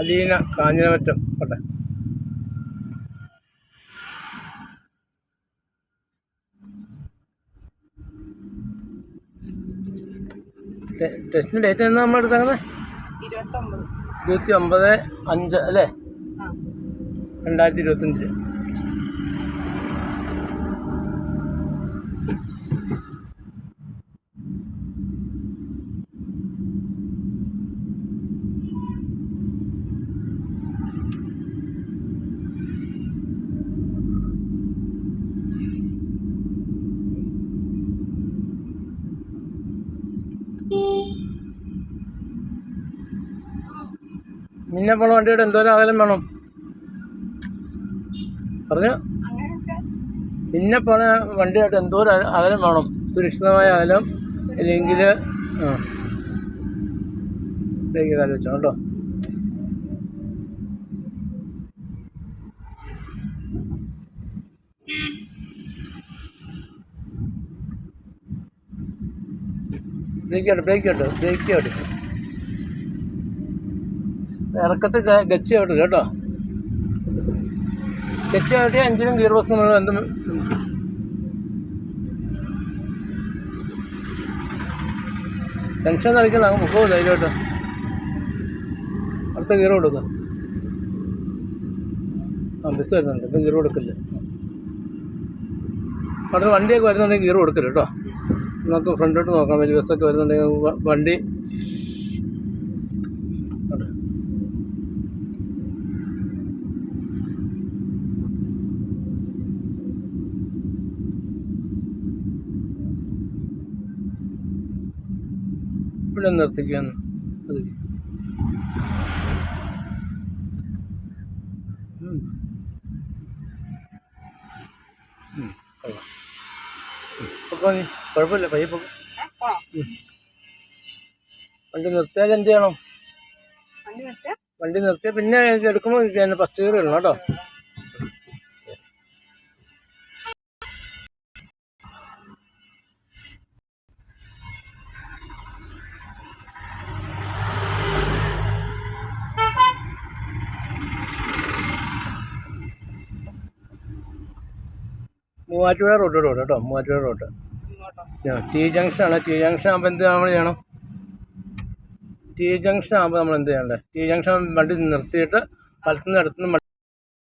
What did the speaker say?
അലീന കാഞ്ഞിരമറ്റം കോട്ടെ. ടെസ്റ്റിന് ഡേറ്റ് എന്നാ നമ്മൾ എടുത്തേക്കുന്നത്? 29/5 അല്ലേ, 2025. പിന്നെ പോണ വണ്ടിയുടെ എന്തോരം അകലം വേണം പറഞ്ഞു? പിന്നെ പോണ വണ്ടിയായിട്ട് എന്തോരം അകലം വേണം? സുരക്ഷിതമായ അകലം, അല്ലെങ്കിൽ ബ്രേക്ക് കാലം വെച്ചോ കേട്ടോ. ബ്രേക്ക് കേട്ടോ. ഇറക്കത്തിൽ ഗച്ച് ചവിട്ടില്ല കേട്ടോ. ഗച്ച് ചവിട്ടി എഞ്ചിനും ഗിയർ ബോക്സും നമ്മൾ എന്തും ടെൻഷൻ നിറയ്ക്കണം. അങ്ങ് മുഖവും ധൈര്യമായിട്ട് അടുത്ത ഗിയർ കൊടുക്കുക. ബസ് വരുന്നുണ്ട്, ഇപ്പം ഗിയർ കൊടുക്കില്ല. അവിടെ വണ്ടിയൊക്കെ വരുന്നുണ്ടെങ്കിൽ ഗിയർ കൊടുക്കില്ല കേട്ടോ. നമുക്ക് ഫ്രണ്ടോട്ട് നോക്കാം. വലിയ ബസ്സൊക്കെ വരുന്നുണ്ടെങ്കിൽ വണ്ടി ഇവിടെ നിർത്തിക്കാൻ. അത് കുഴപ്പമില്ല, പയ്യെ പോകും. വണ്ടി നിർത്തിയാൽ എന്ത് ചെയ്യണം? വണ്ടി നിർത്തിയാൽ പിന്നെ എടുക്കുമ്പോൾ ഫസ്റ്റ് ഗിയർ ഇടണം കേട്ടോ. മൂവാറ്റുപുഴ റോഡിലൂടെ കേട്ടോ. മൂവാറ്റുപുഴ റോഡ് ടി ജംഗ്ഷനാണ്. ടി ജംഗ്ഷൻ ആകുമ്പോൾ എന്ത് നമ്മൾ ചെയ്യണം? ടി ജംഗ്ഷൻ ആകുമ്പോൾ നമ്മൾ എന്ത് ചെയ്യണ്ടേ? ടി ജംഗ്ഷൻ വണ്ടി നിർത്തിയിട്ട് വലത്തുനിന്ന് ഇടത്തുനിന്ന്